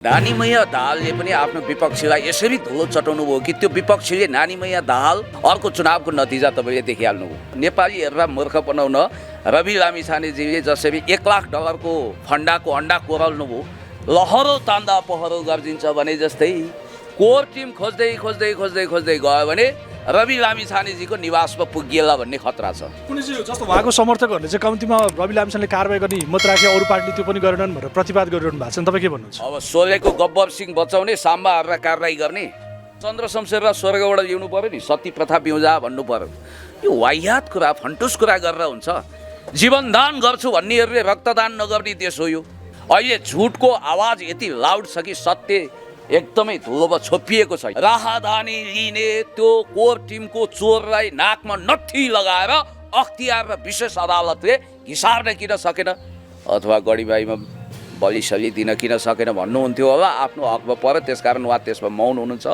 नानीमैया दाहालले पनि आफ्नो विपक्षीलाई यसरी धुलो चटाउनु भयो कि त्यो विपक्षीले नानीमैया दाहाल अर्को चुनावको नतिजा तपाईँले देखिहाल्नुभयो। नेपाली हेरेर मूर्ख बनाउन रवि लामिछानेजीले जसरी $1,00,000 को फन्डाको अन्डा कोरल्नुभयो, लहरो तान्दा पहरो गर्जिन्छ भने जस्तै कोर टिम खोज्दै खोज्दै खोज्दै खोज्दै गयो भने रवि लामिछानेजीको निवासमा पुगिएला भन्ने खतरा छ। कुनै चाहिँ जस्तो उहाँको समर्थकहरूले चाहिँ कम्तीमा रवि लामिछानेले कारबाही गर्ने हिम्मत राखे, अरू पार्टीले त्यो पनि गरेनन् भनेर प्रतिवाद गरिरहनु भएको छ। तपाईँ के भन्नुहुन्छ? अब सोलेको गब्बर सिंह बचाउने, साम्बा हरेर कारबाही गर्ने, चन्द्र शमशेरलाई स्वर्गबाट ल्याउनु पर्यो नि, सती प्रथा बिउजा भन्नु पर्यो। यो वाहियात कुरा, फन्टुस कुरा गरेर हुन्छ। जीवनदान गर्छु भन्नेहरूले रक्तदान नगर्ने देश हो यो। अहिले झुटको आवाज यति लाउड छ कि सत्य एकदमै धुलोमा छोपिएको छ। राहदानी लिने त्यो कोर टिमको चोरलाई नाकमा नत्थी लगाएर अख्तियार र विशेष अदालतले हिसार्न किन सकेन, अथवा गढीबाईमा बलिसली दिन किन सकेन भन्नुहुन्थ्यो होला। आफ्नो हकमा पर्यो, त्यसकारण उहाँ त्यसमा मौन हुनुहुन्छ।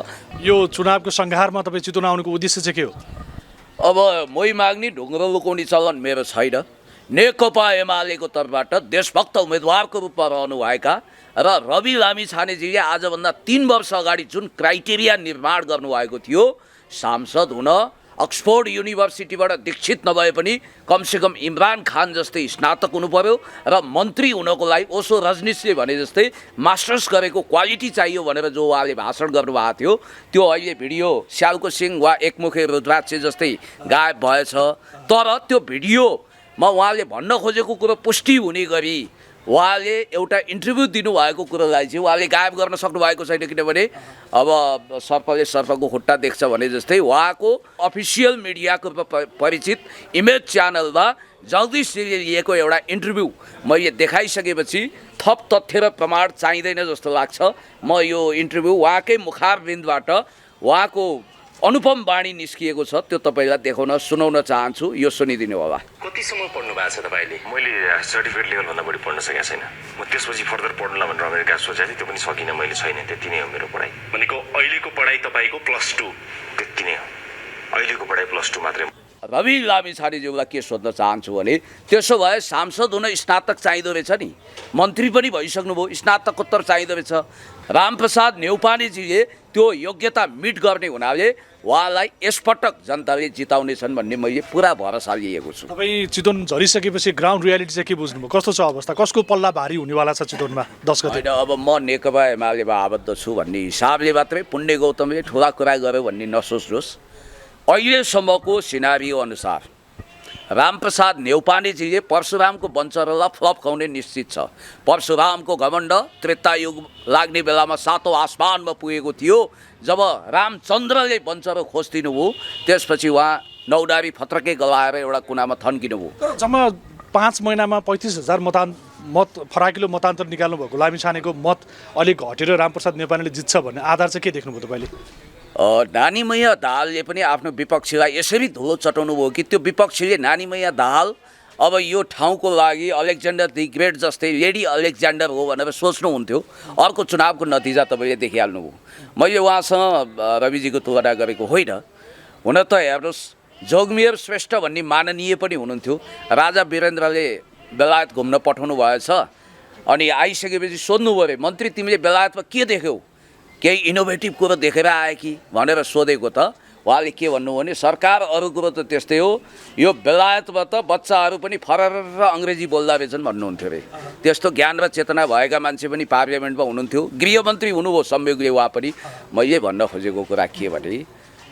यो चुनावको सङ्घारमा तपाईँ चितवन आउनुको उद्देश्य चाहिँ के हो? अब मोही माग्ने ढुङ्ग्रो लुकाउने चलन मेरो छैन। नेकपा एमालेको तर्फबाट देशभक्त उम्मेदवारको रूपमा रहनुभएका र रवि लामिछानेजीले आजभन्दा 3 वर्ष अगाडि जुन क्राइटेरिया निर्माण गर्नुभएको थियो, सांसद हुन अक्सफोर्ड युनिभर्सिटीबाट दीक्षित नभए पनि कमसेकम इमरान खान जस्तै स्नातक हुनु पर्यो र मन्त्री हुनको लागि ओसो रजनीशले भने जस्तै मास्टर्स गरेको क्वालिटी चाहियो भनेर जो उहाँले भाषण गर्नुभएको थियो, त्यो अहिले भिडियो स्यालको सिंह वा एकमुखे रुद्राक्ष जस्तै गायब भएछ। तर त्यो भिडियोमा उहाँले भन्न खोजेको कुरो पुष्टि हुने गरी उहाँले एउटा इन्टरभ्यू दिनुभएको कुरोलाई चाहिँ उहाँले गायब गर्न सक्नु भएको छैन। किनभने अब सर्पले सर्पको खुट्टा देख्छ भने जस्तै उहाँको अफिसियल मिडियाको परिचित इमेज च्यानलमा जगदीशजीले लिएको एउटा इन्टरभ्यू मैले देखाइसकेपछि थप तथ्य र प्रमाण चाहिँदैन जस्तो लाग्छ। म यो इन्टरभ्यू उहाँकै मुखारबिन्दबाट उहाँको अनुपम वाणी निस्किएको छ, त्यो तपाईँलाई देखाउन सुनाउन चाहन्छु। यो सुनिदिनु होला। कतिसम्म पढ्नु भएको छ तपाईँले? मैले सर्टिफिकेट लेभलभन्दा बढी पढ्न सकेको छैन। म त्यसपछि फर्दर पढ्नुला भनेर अमेरिका सोचेको थिएँ, त्यो पनि सकिनँ। मैले छैन, त्यति नै हो मेरो पढाइ। भनेको अहिलेको पढाइ तपाईँको +2 त्यति नै हो। अहिलेको पढाइ +2 मात्रै। रवि लामिछानेज्यूलाई के सोध्न चाहन्छु भने, त्यसो भए सांसद हुन स्नातक चाहिँदो रहेछ नि, मन्त्री पनि भइसक्नुभयो, स्नातकोत्तर चाहिँदो रहेछ। रामप्रसाद न्यौपानेजीले त्यो योग्यता मिट गर्ने हुनाले उहाँलाई यसपटक जनताले जिताउनेछन् भन्ने मैले पुरा भरोसा लिएको छु। तपाईँ चितवन झरिसकेपछि ग्राउन्ड रियालिटी चाहिँ के बुझ्नुभयो? कस्तो छ अवस्था? कसको पल्ला भारी हुनेवाला छ चितवनमा 10 गते? अब म नेकपा एमालेमा आबद्ध छु भन्ने हिसाबले मात्रै पुण्य गौतमले ठुला कुरा गर्यो भन्ने नसोच्नुहोस्। अहिलेसम्मको सिनारियो अनुसार रामप्रसाद न्यौपानेजीले परशुरामको वंशहरूलाई फ्लप खुवाउने निश्चित छ। परशुरामको घमण्ड त्रेतायुग लाग्ने बेलामा 7औं आसमानमा पुगेको थियो। जब रामचन्द्रले वंशहरू खोजिदिनुभयो, त्यसपछि उहाँ नौडारी फत्रकै गलाएर एउटा कुनामा थन्किनुभयो। जम्मा 5 महिनामा 35,000 मत फराकिलो मतान्तर निकाल्नु भएको लामिछानेको मत अलिक घटेर रामप्रसाद न्यौपानेले जित्छ भन्ने आधार चाहिँ के देख्नुभयो तपाईँले? नानीमैया दाहालले पनि आफ्नो विपक्षीलाई यसरी धुलो चटाउनु भयो कि त्यो विपक्षीले नानीमैया दाहाल अब यो ठाउँको लागि अलेक्जेन्डर दि ग्रेट जस्तै लेडी अलेक्जेन्डर हो भनेर सोच्नुहुन्थ्यो। अर्को चुनावको नतिजा तपाईँले देखिहाल्नुभयो। मैले उहाँसँग रविजीको तुलना गरेको होइन। हुन त हेर्नुहोस्, जोगमेर श्रेष्ठ भन्ने माननीय पनि हुनुहुन्थ्यो। राजा वीरेन्द्रले बेलायत घुम्न पठाउनु भएछ, अनि आइसकेपछि सोध्नु पऱ्यो, मन्त्री तिमीले बेलायतमा के देख्यौ, केही इनोभेटिभ कुरो देखेर आए कि भनेर सोधेको त उहाँले के भन्नुभयो भने, सरकार अरू कुरो त त्यस्तै हो, यो बेलायतमा त बच्चाहरू पनि फरर अङ्ग्रेजी बोल्दा रहेछन् भन्नुहुन्थ्यो अरे। त्यस्तो ज्ञान र चेतना भएका मान्छे पनि पार्लियामेन्टमा हुनुहुन्थ्यो, गृहमन्त्री हुनुभयो संयोगले उहाँ पनि। मैले भन्न खोजेको कुरा के भने,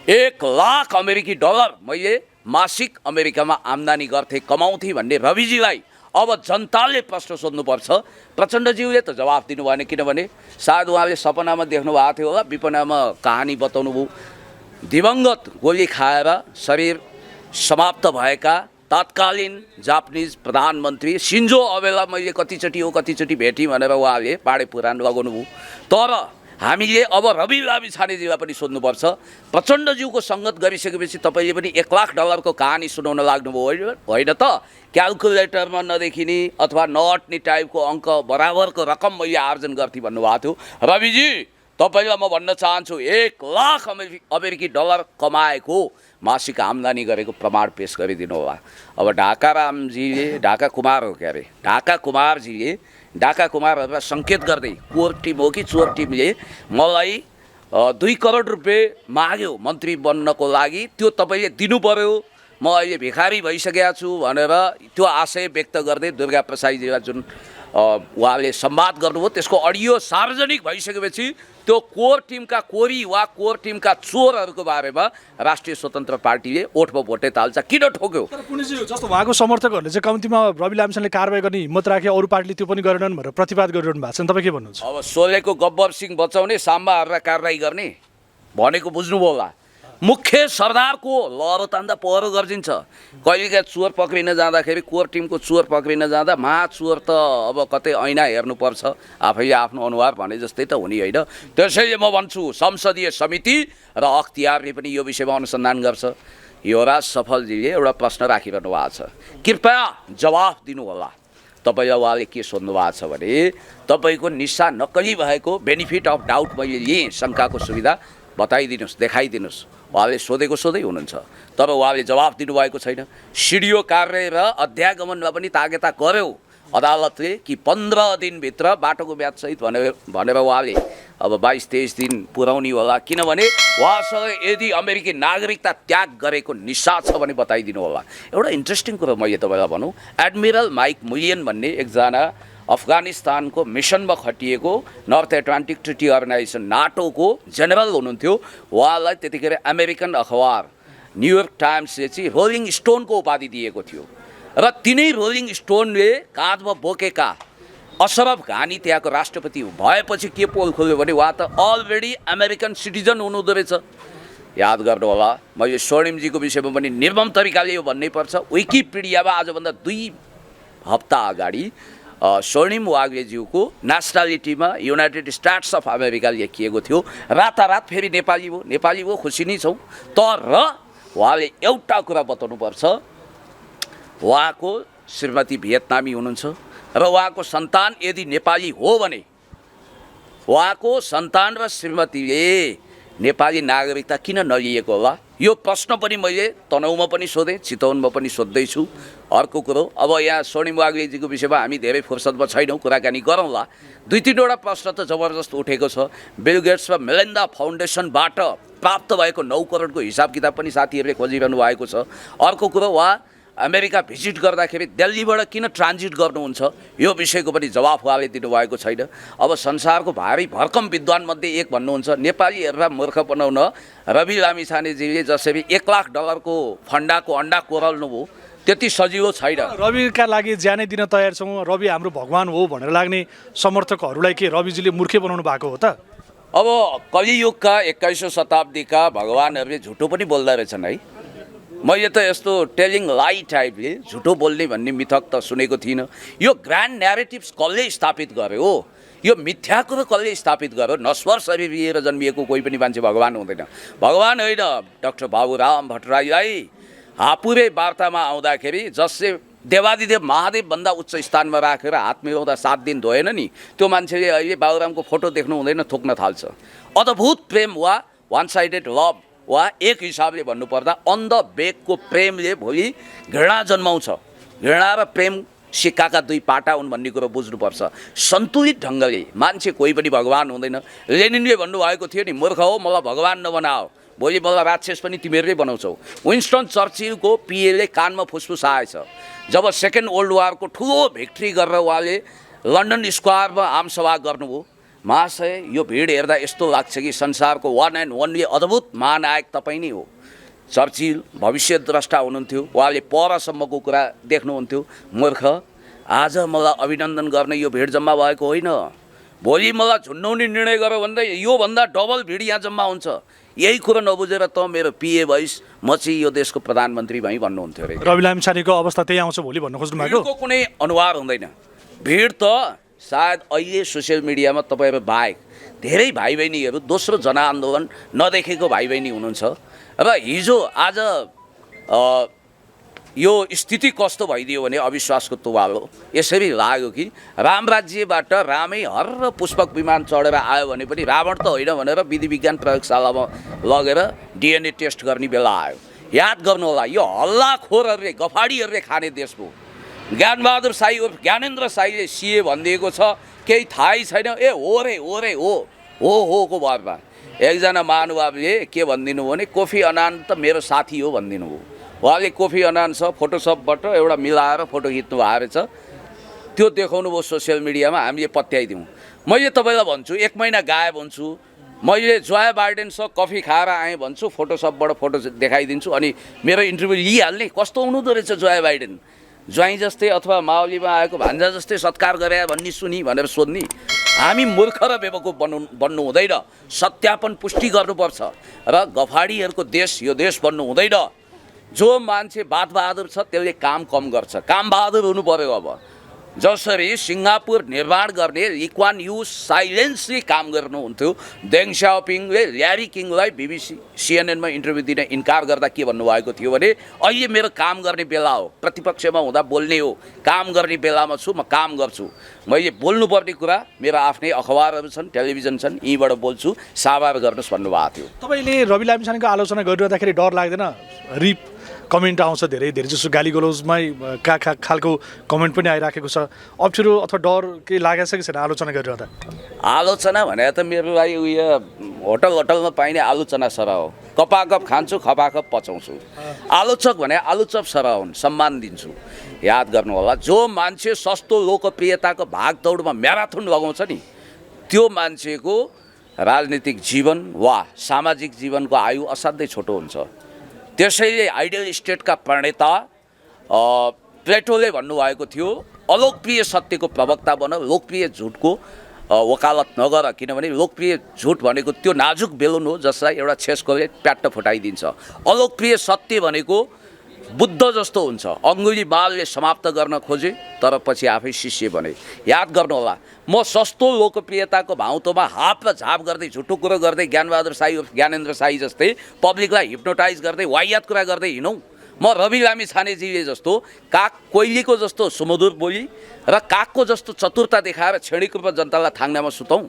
$1,00,000 अमेरिकी मैले मासिक अमेरिकामा आम्दानी गर्थेँ, कमाउँथेँ भन्ने रविजीलाई अब जनताले प्रश्न सोध्नुपर्छ। प्रचण्डज्यूले त जवाफ दिनु भएन, किनभने सायद उहाँले सपनामा देख्नु भएको थियो होला, विपनामा कहानी बताउनु भयो। दिवंगत गोली खाएर शरीर समाप्त भएका तत्कालीन जापानिज प्रधानमन्त्री सिन्जो अबेलाई मैले कतिचोटि भेटेँ भनेर उहाँले पाडे पुराण लगाउनु भयो। तर हामीले अब रवि लामिछानेजीलाई पनि सोध्नुपर्छ, प्रचण्डज्यूको सङ्गत गरिसकेपछि तपाईँले पनि $1,00,000 को कहानी सुनाउन लाग्नुभयो होइन त? क्यालकुलेटरमा नदेखिने अथवा नअट्ने टाइपको अङ्क बराबरको रकम मैले आर्जन गर्थेँ भन्नुभएको थियो। रविजी, तपाईँलाई म भन्न चाहन्छु, $1,00,000 अमेरिकी कमाएको मासिक आम्दानी गरेको प्रमाण पेश गरिदिनु होला। अब ढाका कुमारजीले ढाका कुमारहरूलाई सङ्केत गर्दै कोर टिम हो कि चोर टिमले मलाई 2 करोड रुपियाँ माग्यो मन्त्री बन्नको लागि, त्यो तपाईँले दिनु पर्यो, म अहिले भिखारी भइसकेको छु भनेर त्यो आशय व्यक्त गर्दै दुर्गा प्रसाईजीलाई जुन उहाँले संवाद गर्नुभयो त्यसको अडियो सार्वजनिक भइसकेपछि त्यो कोर टिमका कोरी वा कोर टिमका चोरहरूको बारेमा राष्ट्रिय स्वतन्त्र पार्टीले ओठमा भोटे ताल्छ। किन ठोक्यो? तर पुण्यजी जस्तो उहाँको समर्थकहरूले चाहिँ कम्तीमा रवि लामिछानेले कारबाही गर्ने हिम्मत राखे, अरू पार्टीले त्यो पनि गरेनन् भनेर प्रतिवाद गरिरहनु भएको छ। तपाईँ के भन्नुहुन्छ? अब सोलेको गब्बर सिंह बचाउने, साम्बाहरूलाई कारबाही गर्ने भनेको बुझ्नुभयो होला। मुख्य सरदारको लहरो तान्दा पहरो गर्जिन्छ। कहिलेका चोर पक्रिन जाँदाखेरि, कोर टिमको चोर पक्रिन जाँदा महाचोर त अब कतै ऐना हेर्नुपर्छ, आफैले आफ्नो अनुहार भने जस्तै त हुने होइन। त्यसैले म भन्छु संसदीय समिति र अख्तियारले पनि यो विषयमा अनुसन्धान गर्छ। युवराज सफलजीले एउटा प्रश्न राखिरहनु भएको छ, कृपया जवाफ दिनुहोला। तपाईँलाई उहाँले के सोध्नु भएको छ भने तपाईँको निशा नक्कली भएको बेनिफिट अफ डाउट मैले लिएँ, शङ्काको सुविधा बताइदिनुहोस्, देखाइदिनुहोस्। उहाँले सोधेको सोधै हुनुहुन्छ, तर उहाँले जवाफ दिनुभएको छैन। सिडिओ कार्य र अध्यागमनमा पनि तागेता गर्यो अदालतले कि 15 दिनभित्र बाटोको ब्याजसहित भनेर उहाँले अब 22-23 दिन पुर्याउने होला, किनभने उहाँसँग यदि अमेरिकी नागरिकता त्याग गरेको निशा छ भने बताइदिनु होला। एउटा इन्ट्रेस्टिङ कुरो मैले तपाईँलाई भनौँ, एडमिरल माइक मुलियन भन्ने एकजना अफगानिस्तानको मिसनमा खटिएको नर्थ एटलान्टिक ट्रिटी अर्गनाइजेसन नाटोको जेनरल हुनुहुन्थ्यो। उहाँलाई त्यतिखेर अमेरिकन अखबार न्युयोर्क टाइम्सले चाहिँ रोलिङ स्टोनको उपाधि दिएको थियो र तिनै रोलिङ स्टोनले काँधमा बोकेका अशरफ घानी त्यहाँको राष्ट्रपति भएपछि के पोल खोल्यो भने उहाँ त अलरेडी अमेरिकन सिटिजन हुनुहुँदो रहेछ। याद गर्नु होला, मैले स्वर्णिमजीको विषयमा पनि निर्मम तरिकाले यो भन्नै पर्छ। विकिपिडियामा आजभन्दा 2 हप्ता अगाडि स्वर्णिम वाग्लेज्यूको नेसनालिटीमा युनाइटेड स्टेट्स अफ अमेरिका लेखिएको थियो। रातारात फेरि नेपाली हो, खुसी नै छौँ। तर उहाँले एउटा कुरा बताउनुपर्छ, उहाँको श्रीमती भियतनामी हुनुहुन्छ र उहाँको सन्तान यदि नेपाली हो भने उहाँको सन्तान र श्रीमतीले नेपाली नागरिकता किन नलिएको होला? यो प्रश्न पनि मैले तनहुमा पनि सोधेँ, चितवनमा पनि सोध्दैछु। अर्को कुरो, अब यहाँ स्वर्णिम वाग्लेजीको विषयमा हामी धेरै फुर्सदमा छैनौँ, कुराकानी गरौँला। 2-3वटा प्रश्न त जबरजस्त उठेको छ। बिल गेट्स र मेलिन्डा फाउन्डेसनबाट प्राप्त भएको 9 करोडको हिसाब किताब पनि साथीहरूले खोजिरहनु भएको छ। अर्को कुरो, उहाँ अमेरिका भिजिट गर्दाखेरि दिल्लीबाट किन ट्रान्जिट गर्नुहुन्छ, यो विषयको पनि जवाफ उहाँले दिनुभएको छैन। अब संसारको भारी भर्कम विद्वानमध्ये एक भन्नुहुन्छ, नेपालीहरूलाई मूर्ख बनाउन रवि लामिछानेजीले जसरी $1 लाख को फन्डाको अन्डा कोरल्नुभयो त्यति सजिलो छैन। रविका लागि ज्यानै दिन तयार छौँ, रवि हाम्रो भगवान हो भनेर लाग्ने समर्थकहरूलाई के रविजीले मूर्खे बनाउनु भएको हो त? अब कलियुगका 21औं शताब्दीका भगवानहरूले झुटो पनि बोल्दा रहेछन् है। मैले त यस्तो टेलिङ लाई टाइपले झुटो बोल्ने भन्ने मिथक त सुनेको थिइनँ। यो ग्रान्ड न्यारेटिभ्स कसले स्थापित गर्यो? यो मिथ्या कुरो कसले स्थापित गर्यो? नश्वर शरीर लिएर जन्मिएको कोही पनि मान्छे भगवान हुँदैन। भगवान होइन, डाक्टर बाबुराम भट्टराईलाई हापुरे वार्तामा आउँदाखेरि जसले देवादिदेव महादेवभन्दा उच्च स्थानमा राखेर हात मिलाउँदा 7 दिन धोएन नि, त्यो मान्छेले अहिले बाबुरामको फोटो देख्नु हुँदैन, थोक्न थाल्छ। अद्भुत प्रेम वा वान साइडेड लभ वा एक हिसाबले भन्नुपर्दा अन्ध बेगको प्रेमले भोलि घृणा जन्माउँछ। घृणा र प्रेम सिक्काका 2 पाटा हुन् भन्ने कुरो बुझ्नुपर्छ। सन्तुलित ढङ्गले मान्छे कोही पनि भगवान हुँदैन। लेनिनले भन्नुभएको थियो नि, मूर्ख हो मलाई भगवान नबनाओ, भोलि मलाई राक्षस पनि तिमीहरूले बनाउँछौ। विन्स्टन चर्चिलको पिएले कानमा फुसफुस आएछ जब सेकेन्ड वर्ल्ड वारको ठुलो भिक्ट्री गरेर उहाँले लन्डन स्क्वायरमा आमसभा गर्नुभयो। महाशय, यो भिड हेर्दा यस्तो लाग्छ कि संसारको वान एन्ड ओन्ली अद्भुत महानायक तपाईँ नै हो। चर्चिल भविष्य द्रष्टा हुनुहुन्थ्यो, उहाँले परसम्मको कुरा देख्नुहुन्थ्यो। मूर्ख, आज मलाई अभिनन्दन गर्ने यो भिड जम्मा भएको होइन, भोलि मलाई झुन्डाउने निर्णय गर्यो भन्दा योभन्दा डबल भिड यहाँ जम्मा हुन्छ। यही कुरो नबुझेर त मेरो पिए भइस, म चाहिँ यो देशको प्रधानमन्त्री भई भन्नुहुन्थ्यो अरे। रवि लामिछानेको अवस्था त्यही आउँछ भोलि भन्न खोज्नु भएको? भिडको कुनै अनुहार हुँदैन। भिड त सायद अहिले सोसियल मिडियामा तपाईँहरू बाहेक धेरै भाइ बहिनीहरू दोस्रो जनआन्दोलन नदेखेको भाइ बहिनी हुनुहुन्छ र हिजो आज यो स्थिति कस्तो भइदियो भने अविश्वासको तुवालो यसरी लाग्यो कि राम राज्यबाट रामै हर पुष्पक विमान चढेर आयो भने पनि रावण त होइन भनेर विधि विज्ञान प्रयोगशालामा लगेर डिएनए टेस्ट गर्ने बेला आयो। याद गर्नु होला, यो हल्लाखोरहरूले गफाडीहरूले खाने देश हो। ज्ञानबहादुर साई उर्फ ज्ञानेन्द्र साईले सिए भनिदिएको छ, केही थाहै छैन, ए हो रे हो रे हो को भरमा एकजना महानुभावले के भनिदिनु भने कोफी अनान त मेरो साथी हो भनिदिनु भयो। उहाँले कोफी अनानसँग फोटोसपबाट एउटा मिलाएर फोटो खिच्नु भएको रहेछ, त्यो देखाउनु भयो सोसियल मिडियामा, हामीले पत्याइदिउँ। मैले तपाईँलाई भन्छु 1 महिना गायब हुन्छु, मैले जोया बाइडेनसँग कफी खाएर आएँ भन्छु, फोटोसपबाट फोटो देखाइदिन्छु, अनि मेरो इन्टरभ्यू लिइहाल्ने। कस्तो हुनुहुँदो रहेछ जोया बाइडेन, ज्वाइँ जस्तै अथवा माओलीमा आएको भान्जा जस्तै सत्कार गरे भन्ने सुनि भनेर सोध्ने। हामी मूर्ख र बेवकुफ बन्नु हुँदैन, सत्यापन पुष्टि गर्नुपर्छ र गफाडीहरूको देश यो देश बन्नु हुँदैन। जो मान्छे बातबहादुर छ त्यसले काम कम गर्छ, काम बहादुर हुनु पर्यो। अब जसरी सिङ्गापुर निर्माण गर्ने ली क्वान यू साइलेन्सली काम गर्नुहुन्थ्यो, देङ स्याओपिङले ल्यारी किङलाई BBC CNN मा इन्टरभ्यू दिन इन्कार गर्दा के भन्नुभएको थियो भने अहिले मेरो काम गर्ने बेला हो, प्रतिपक्षमा हुँदा बोल्ने हो, काम गर्ने बेलामा छु, म काम गर्छु, मैले बोल्नुपर्ने कुरा मेरो आफ्नै अखबारहरू छन्, टेलिभिजन छन्, यहीँबाट बोल्छु, साभार गर्नुहोस् भन्नुभएको थियो। तपाईँले रवि लामिछानेको आलोचना गरिरहँदाखेरि डर लाग्दैन? रिप कमेन्ट आउँछ, धेरै जसो गाली गलौजमै खालको कमेन्ट पनि आइराखेको छ, अप्ठ्यारो अथवा डर केही लागेको छ कि छैन आलोचना गरिरहँदा? आलोचना भने त मेरो लागि उयो होटलमा पाइने आलोचना सरह हो, कपाकप खान्छु, खपाखप पचाउँछु। आलोचक भने आलोचक सरह हुन्, सम्मान दिन्छु। याद गर्नु होला, जो मान्छे सस्तो लोकप्रियताको भागदौडमा म्याराथन लगाउँछ नि, त्यो मान्छेको राजनीतिक जीवन वा सामाजिक जीवनको आयु असाध्यै छोटो हुन्छ। त्यसैले आइडियल स्टेटका प्रणेता प्लेटोले भन्नुभएको थियो, अलोकप्रिय सत्यको प्रवक्ता बन, लोकप्रिय झुटको वकालत नगर, किनभने लोकप्रिय झुट भनेको त्यो नाजुक बेलुन हो जसलाई एउटा छेस्कोले प्याट्ट फुटाइदिन्छ। अलोकप्रिय सत्य भनेको बुद्ध जस्तो हुन्छ, अङ्गुली बालले समाप्त गर्न खोजे तर पछि आफै शिष्य बने। याद गर्नुहोला, म सस्तो लोकप्रियताको भाउतोमा हाप र झाप गर्दै झुटो कुरो गर्दै ज्ञानबहादुर साई ज्ञानेन्द्र साई जस्तै पब्लिकलाई हिप्नोटाइज गर्दै वाहियात कुरा गर्दै हिँडौँ। म रवि लामिछानेजीले जस्तो काग कोइलीको जस्तो सुमधुर बोली र कागको जस्तो चतुरता देखाएर क्षणिक रूपमा जनतालाई थाङ्नामा सुतौँ।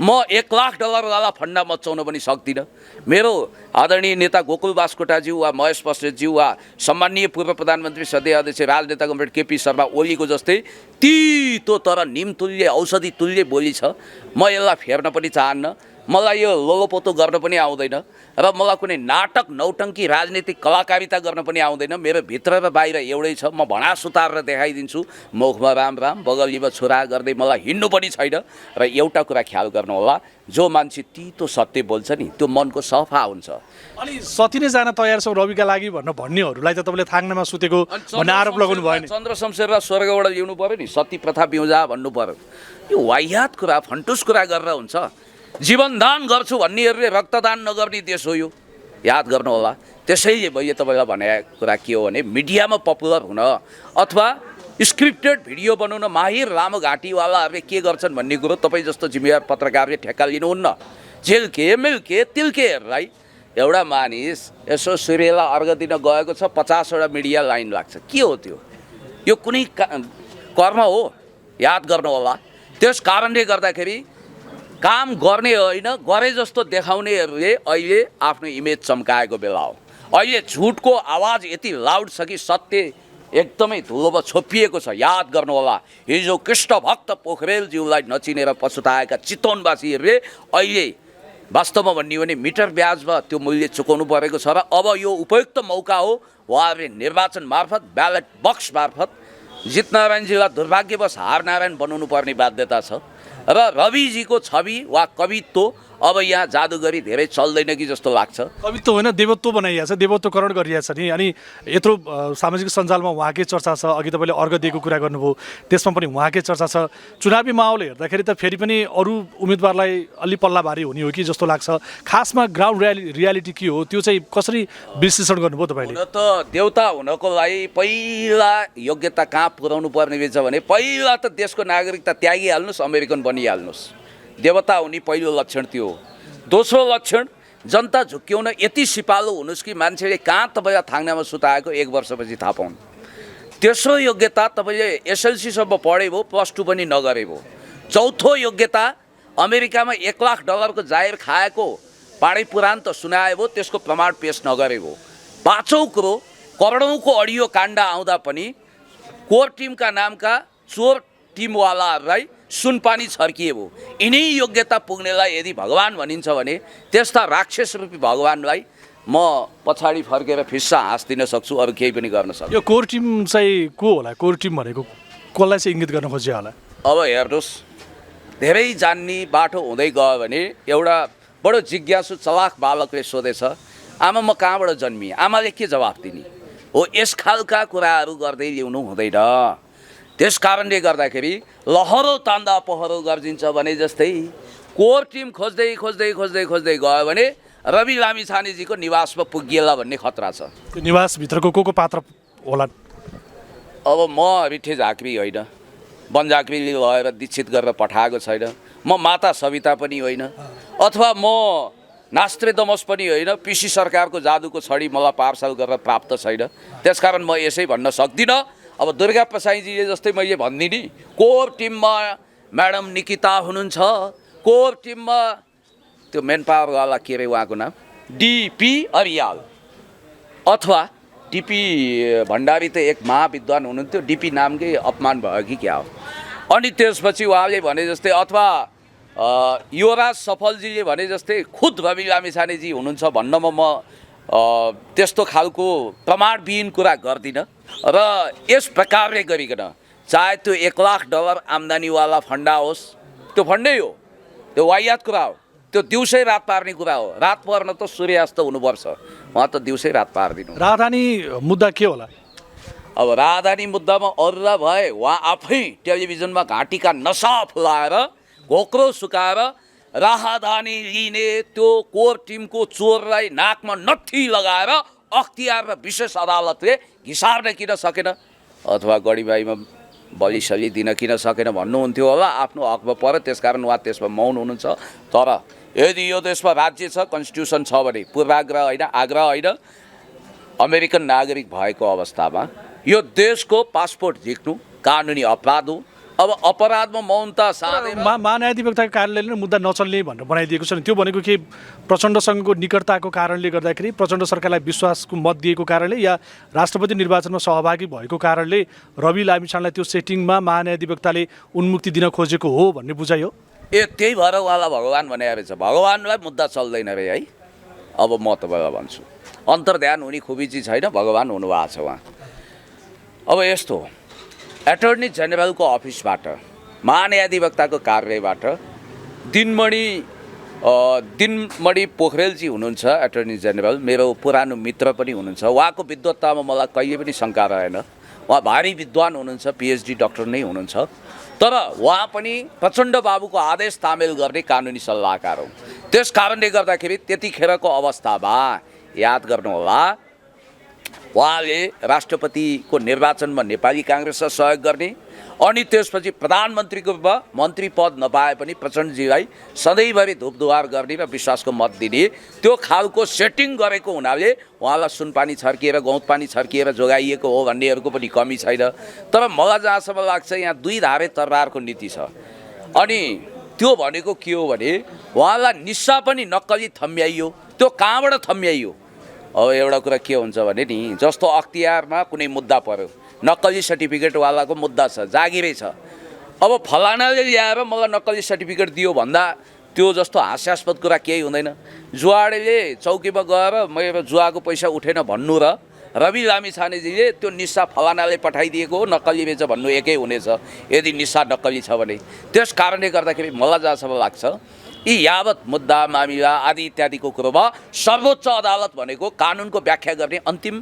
म $1 लाख वाला फन्डा मचाउन पनि सक्दिनँ। मेरो आदरणीय नेता गोकुल बास्कोटाज्यू वा महेश बस्नेतज्यू वा सम्माननीय पूर्व प्रधानमन्त्री सदस्य अध्यक्ष राजनेता कमरेड KP शर्मा ओलीको जस्तै तितो तर निमतुल्य औषधि तुल्य बोली छ। म यसलाई फेर्न पनि चाहन्न, मलाई यो लोलोपोतो गर्न पनि आउँदैन र मलाई कुनै नाटक नौटङ्की राजनीतिक कलाकारिता गर्न पनि आउँदैन। मेरो भित्र र बाहिर एउटै छ, म भणा सुतारेर देखाइदिन्छु, मुखमा राम राम बगलीमा छुरा गर्दै मलाई हिँड्नु पनि छैन। र एउटा कुरा ख्याल गर्नु होला, जो मान्छे तितो सत्य बोल्छ नि त्यो मनको सफा हुन्छ। अनि सती नै जान तयार छौ रविका लागि भन्नेहरूलाई त तपाईँले थाङ्नामा सुतेको भन्ने आरोप लगाउनु भयो नि। चन्द्र शमशेरलाई स्वर्गबाट ल्याउनु पर्यो नि, सती प्रथा बिउजा भन्नु पर्यो। यो वाहियात कुरा, फन्टुस कुरा गरेर हुन्छ। जीवनदान गर्छु भन्नेहरूले रक्तदान नगर्ने देश हो यो, याद गर्नु होला। त्यसैले मैले तपाईँलाई भनेको कुरा के हो भने मिडियामा पपुलर हुन अथवा स्क्रिप्टेड भिडियो बनाउन माहिर लामो घाँटीवालाहरूले के गर्छन् भन्ने कुरो तपाईँ जस्तो जिम्मेवार पत्रकारले ठेक्का लिनुहुन्न। झिल्के मिल्के तिल्केहरूलाई एउटा मानिस यसो सूर्यलाई अर्घ दिन गएको छ, 50वटा मिडिया लाइन लाग्छ, के हो त्यो? यो कुनै कर्म हो? याद गर्नु होला। त्यस कारणले गर्दाखेरि काम गर्ने होइन, गरे जस्तो देखाउनेहरूले अहिले आफ्नो इमेज चम्काएको बेला हो। अहिले झुटको आवाज यति लाउड छ कि सत्य एकदमै धुलोमा छोपिएको छ। याद गर्नु होला, हिजो कृष्ण भक्त पोखरेलज्यूलाई नचिनेर पछुताएका चितवनवासीहरूले अहिले वास्तवमा भन्ने हो भने मिटर ब्याजमा त्यो मूल्य चुकाउनु परेको छ। र अब यो उपयुक्त मौका हो, उहाँहरूले निर्वाचन मार्फत ब्यालेट बक्स मार्फत जितनारायणजीलाई दुर्भाग्यवश हारनारायण बनाउनु पर्ने बाध्यता छ। र रविजीको छवि वा कवित्व अब यहाँ जादुगरी धेरै चल्दैन कि जस्तो लाग्छ। कवित्व होइन, देवत्व बनाइएको छ, देवत्वकरण गरिएको छ नि। अनि यत्रो सामाजिक सञ्जालमा उहाँकै चर्चा छ। अघि तपाईँले अर्घ दिएको कुरा गर्नुभयो, त्यसमा पनि उहाँकै चर्चा छ। चुनावी माहौल हेर्दाखेरि त फेरि पनि अरू उम्मेदवारलाई अलि पल्ला भारी हुने हो कि जस्तो लाग्छ। खासमा ग्राउन्ड रियालिटी के हो त्यो चाहिँ कसरी विश्लेषण गर्नुभयो तपाईँले? हुन त देउता हुनको लागि पहिला योग्यता कहाँ पुर्याउनु पर्ने रहेछ भने पहिला त देशको नागरिकता त्यागिहाल्नुहोस्, अमेरिकन बनिहाल्नुहोस्। देवता हुने पहिलो लक्षण त्यो हो। दोस्रो लक्षण, जनता झुक्क्याउन यति सिपालु हुनुहोस् कि मान्छेले कहाँ तपाईँलाई थाङ्नामा सुताएको 1 वर्षपछि थाहा पाउनु। तेस्रो योग्यता, तपाईँले SLCसम्म पढे भयो, +2 पनि नगरे भयो। चौथो योग्यता, अमेरिकामा $1 लाख को जाहेर खाएको पाडै पुराण त सुनाए भयो, त्यसको प्रमाण पेश नगरे भयो। पाँचौँ कुरो, करोडौँको अडियो काण्ड आउँदा पनि कोर टिमका नामका चोर टिमवालाहरूलाई सुनपानी छर्किए भयो। यिनै योग्यता पुग्नेलाई यदि भगवान् भनिन्छ भने त्यस्ता राक्षस रूपी भगवान्लाई म पछाडि फर्केर फिस्सा हाँस्दिन सक्छु, अरू केही पनि गर्न सक्छु। यो कोर टिम चाहिँ को होला? कोर टिम भनेको कसलाई चाहिँ इङ्गित गर्न खोज्यो होला? अब हेर्नुहोस्, धेरै जान्ने बाटो हुँदै गयो भने एउटा बडो जिज्ञासु चलाक बालकले सोधेछ, आमा म कहाँबाट जन्मिएँ? आमाले के जवाफ दिने हो? यस खालका कुराहरू गर्दै ल्याउनु हुँदैन। त्यस कारणले गर्दाखेरि लहरो तान्दा पहरो गर्जिन्छ भने जस्तै कोर टिम खोज्दै खोज्दै खोज्दै खोज्दै गयो भने रवि लामिछानेजीको निवासमा पुगिएला भन्ने खतरा छ। त्यो निवासभित्रको को पात्र होला? अब म रिठे झाँक्री होइन, वन झाँक्रीले लगेर दीक्षित गरेर पठाएको छैन, म माता सविता पनि होइन, अथवा म नास्त्रेदमस पनि होइन, पिसी सरकारको जादुको छडी मलाई पार्सल गरेर प्राप्त छैन। त्यसकारण म यसै भन्न सक्दिनँ। अब दुर्गा प्रसाईजीले जस्तै मैले भनिदिने, कोर टिममा म्याडम निकिता हुनुहुन्छ, कोर टिममा त्यो मेन पावरवाला के अरे उहाँको नाम डिपी अरियाल, अथवा डिपी भण्डारी त एक महाविद्वान हुनुहुन्थ्यो, डिपी नामकै अपमान भयो कि क्या हो। अनि त्यसपछि उहाँले भने जस्तै, अथवा युवराज सफलजीले भने जस्तै खुद रवि लामिछानेजी हुनुहुन्छ भन्नमा म त्यस्तो खालको प्रमाणविहीन कुरा गर्दिनँ। र यस प्रकारले गरिकन चाहे त्यो $1,00,000 आम्दानीवाला फन्डा होस्, त्यो फन्डै हो, त्यो वाहियात कुरा हो, त्यो दिउँसै रात पार्ने कुरा हो। रात पर्न त सूर्यास्त हुनुपर्छ, उहाँ त दिउँसै रात पारिदिनु। राजधानी मुद्दा के होला? अब राजधानी मुद्दामा अरूलाई भए उहाँ आफै टेलिभिजनमा घाँटीका नसा फुलाएर घोक्रो सुकाएर राहदानी लिने त्यो कोर टिमको चोरलाई नाकमा नत्थी लगाएर अख्तियार र विशेष अदालतले घिसार्न किन सकेन, अथवा गढीबाईमा बलिसली दिन किन सकेन भन्नुहुन्थ्यो होला। आफ्नो हकमा पऱ्यो, त्यसकारण उहाँ त्यसमा मौन हुनुहुन्छ। तर यदि यो देशमा राज्य छ, कन्स्टिट्युसन छ भने पूर्वाग्रह होइन, आग्रह होइन, अमेरिकन नागरिक भएको अवस्थामा यो देशको पासपोर्ट झिक्नु कानुनी अपराध हो। अब अपराधमा मौनता साधेर महान्यायाधिवक्ताको कार्यालयले मुद्दा नचल्ने भनेर बनाइदिएको छ नि, त्यो भनेको के प्रचण्डसँगको निकटताको कारणले गर्दाखेरि, प्रचण्ड सरकारलाई विश्वासको मत दिएको कारणले, या राष्ट्रपति निर्वाचनमा सहभागी भएको कारणले रवि लामिछानेलाई त्यो सेटिङमा महान्यायाधिवक्ताले उन्मुक्ति दिन खोजेको हो भन्ने बुझाइ हो? त्यही भएर उहाँलाई भगवान् भने रहेछ। भगवान्लाई मुद्दा चल्दैन रे है। अब म तपाईँलाई भन्छु, अन्तर्ध्यान हुने खुबी चाहिँ छैन, भगवान् हुनुभएको छ उहाँ। अब यस्तो हो, एटर्नी जेनरलको अफिसबाट, महान्यायाधिवक्ताको कार्यालयबाट दिनमणि पोखरेलजी हुनुहुन्छ एटर्नी जेनरल, मेरो पुरानो मित्र पनि हुनुहुन्छ। उहाँको विद्वत्तामा मलाई कहिले पनि शङ्का रहेन, उहाँ भारी विद्वान हुनुहुन्छ, पिएचडी डक्टर नै हुनुहुन्छ। तर उहाँ पनि प्रचण्ड बाबुको आदेश तामेल गर्ने कानुनी सल्लाहकार हो। त्यस कारणले गर्दाखेरि त्यतिखेरको अवस्थामा याद गर्नुहोला, उहाँले राष्ट्रपतिको निर्वाचनमा नेपाली काङ्ग्रेसलाई सहयोग गर्ने, अनि त्यसपछि प्रधानमन्त्रीको मन्त्री पद नपाए पनि प्रचण्डजीलाई सधैँभरि धुपधुवार गर्ने र विश्वासको मत दिने त्यो खालको सेटिङ गरेको हुनाले उहाँलाई सुनपानी छर्किएर गौत पानी छर्किएर जोगाइएको हो भन्नेहरूको पनि कमी छैन। तर मलाई जहाँसम्म लाग्छ यहाँ दुई धारे तरवारको नीति छ। अनि त्यो भनेको के हो भने उहाँलाई निस्सा पनि नक्कली थम्याइयो। त्यो कहाँबाट थम्याइयो? अब एउटा कुरा के हुन्छ भने नि, जस्तो अख्तियारमा कुनै मुद्दा पर्यो, नक्कली सर्टिफिकेटवालाको मुद्दा छ, जागिरै छ, अब फलानाले ल्याएर मलाई नक्कली सर्टिफिकेट दियो भन्दा त्यो जस्तो हास्यास्पद कुरा केही हुँदैन। जुवाडेले चौकीमा गएर मेरो जुवाको पैसा उठेन भन्नु र रवि लामिछानेजीले त्यो निस्सा फलानाले पठाइदिएको हो नक्कली बेच भन्नु एकै हुनेछ, यदि निस्सा नक्कली छ भने। त्यस कारणले गर्दाखेरि मलाई जहाँसम्म लाग्छ यी यावत मुद्दा मामिला आदि इत्यादिको कुरोमा सर्वोच्च अदालत भनेको कानुनको व्याख्या गर्ने अन्तिम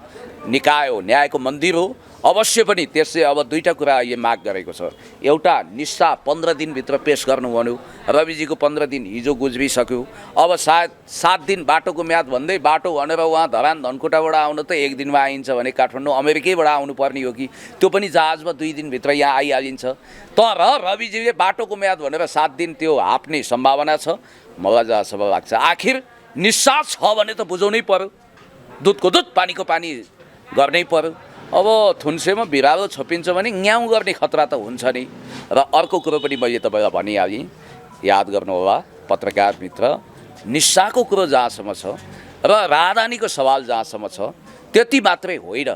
निकाय हो, न्यायको मन्दिर हो। अवश्य पनि त्यसले अब दुईवटा कुरा अहिले माग गरेको छ। एउटा, निस्सा 15 दिनभित्र पेस गर्नु भन्यो, रविजीको 15 दिन हिजो गुज्रिसक्यो। अब सायद 7 दिन बाटोको म्याद भन्दै बाटो भनेर उहाँ धरान धनकुटाबाट आउन त 1 दिनमा आइन्छ भने काठमाडौँ अमेरिकैबाट आउनुपर्ने हो कि त्यो पनि जहाजमा 2 दिनभित्र यहाँ आइहालिन्छ। तर रविजीले बाटोको म्याद भनेर 7 दिन त्यो हाप्ने सम्भावना छ। मलाई जहाँसम्म लाग्छ आखिर निस्सा छ भने त बुझाउनै पर्यो, दुधको दुध पानीको पानी गर्नै पर्यो। अब थुन्सेमा भिरालो छोपिन्छ भने न्याउ गर्ने खतरा त हुन्छ नि। र अर्को कुरो पनि मैले तपाईँलाई भनिहालेँ, याद गर्नुहोला पत्रकार मित्र, निस्साको कुरो जहाँसम्म छ र राजधानीको सवाल जहाँसम्म छ त्यति मात्रै होइन,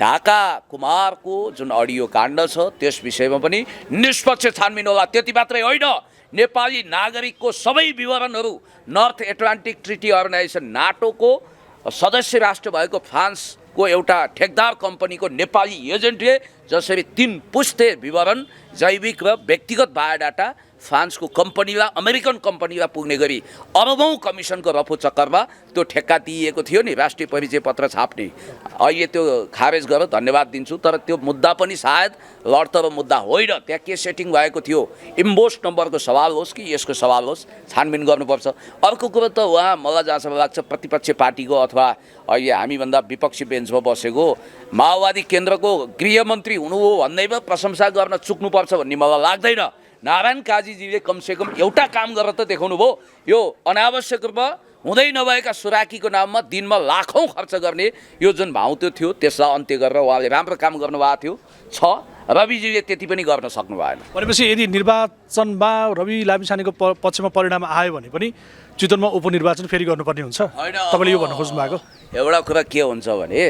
ढाका कुमारको जुन अडियो काण्ड छ त्यस विषयमा पनि निष्पक्ष छानबिन होला। त्यति मात्रै होइन, नेपाली नागरिकको सबै विवरणहरू नर्थ एटलान्टिक ट्रिटी अर्गनाइजेसन नाटोको सदस्य राष्ट्र भएको फ्रान्सको एउटा ठेकदार कम्पनीको नेपाली एजेन्टले जसरी 3 पुस्ते विवरण जैविक र व्यक्तिगत बायोडाटा फ्रान्सको कम्पनीलाई अमेरिकन कम्पनीलाई पुग्ने गरी अरबौँ कमिसनको रफू चक्करमा त्यो ठेक्का दिइएको थियो नि राष्ट्रिय परिचय पत्र छाप्ने। अहिले त्यो खारेज गरेर धन्यवाद दिन्छु, तर त्यो मुद्दा पनि सायद लडतरो मुद्दा होइन, त्यहाँ के सेटिङ भएको थियो, इम्बोस नम्बरको सवाल होस् कि यसको सवाल होस्, छानबिन गर्नुपर्छ। अर्को कुरो त उहाँ मलाई जहाँसम्म लाग्छ प्रतिपक्ष पार्टीको अथवा अहिले हामीभन्दा विपक्षी बेन्चमा बसेको माओवादी केन्द्रको गृहमन्त्री हुनुभयो भन्दैमा प्रशंसा गर्न चुक्नुपर्छ भन्ने मलाई लाग्दैन। नारायण काजीजीले कमसेकम एउटा काम गरेर त देखाउनु भयो, यो अनावश्यक रूपमा हुँदै नभएका सुराकीको नाममा दिनमा लाखौँ खर्च गर्ने यो जुन भाउत्यो थियो त्यसलाई अन्त्य गरेर उहाँले राम्रो काम गर्नुभएको थियो। रविजीले त्यति पनि गर्न सक्नु भएन। भनेपछि यदि निर्वाचनमा रवि लामिछानेको पक्षमा परिणाम आयो भने पनि चितवनमा उपनिर्वाचन फेरि गर्नुपर्ने हुन्छ, तपाईँले यो भन्न खोज्नु भएको? एउटा कुरा के हुन्छ भने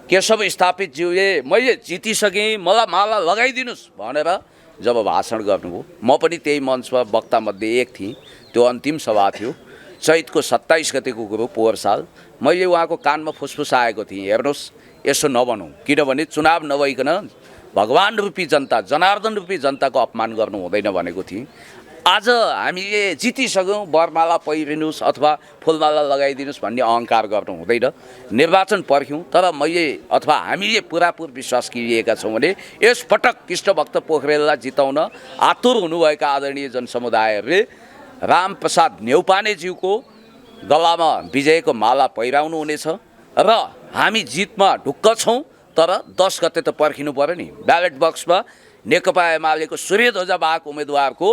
केशव स्थापितज्यूले मैले जितिसकेँ मलाई माला लगाइदिनुहोस् भनेर जब भाषण गर्नुभयो, म पनि त्यही मञ्चमा वक्तामध्ये एक थिएँ। त्यो अन्तिम सभा थियो, चैतको 27 गतेको कुरो पोहोर साल। मैले उहाँको कानमा फुसफुस आएको थिएँ, हेर्नुहोस् यसो नभनौँ, किनभने चुनाव नभइकन भगवान रूपी जनता जनार्दन रूपी जनताको अपमान गर्नु हुँदैन भनेको थिएँ। आज हामीले जितिसक्यौँ वरमाला पहिरिनुहोस् अथवा फुलमाला लगाइदिनुहोस् भन्ने अहङ्कार गर्नु हुँदैन। निर्वाचन पर्ख्यौँ, तर मैले अथवा हामीले पुरापुर विश्वास लिएका छौँ भने यसपटक कृष्णभक्त पोखरेललाई जिताउन आतुर हुनुभएका आदरणीय जनसमुदायहरूले रामप्रसाद न्यौपानेज्यूको गलामा विजयको माला पहिराउनु हुनेछ र हामी जितमा ढुक्क छौँ। तर 10 गते त पर्खिनु पर्यो नि, ब्यालेट बक्समा नेकपा एमालेको सूर्यध्वजा बाहक उम्मेदवारको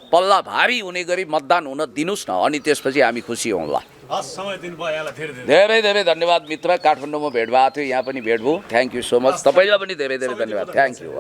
पल्ला भारी हुने गरी मतदान हुन दिनुहोस् न, अनि त्यसपछि हामी खुसी हौँला। धेरै धेरै धन्यवाद मित्र, काठमाडौँमा भेट भएको थियो, यहाँ पनि भेट भयो। थ्याङ्क यू सो मच, तपाईँलाई पनि धेरै धेरै धन्यवाद। Thank you.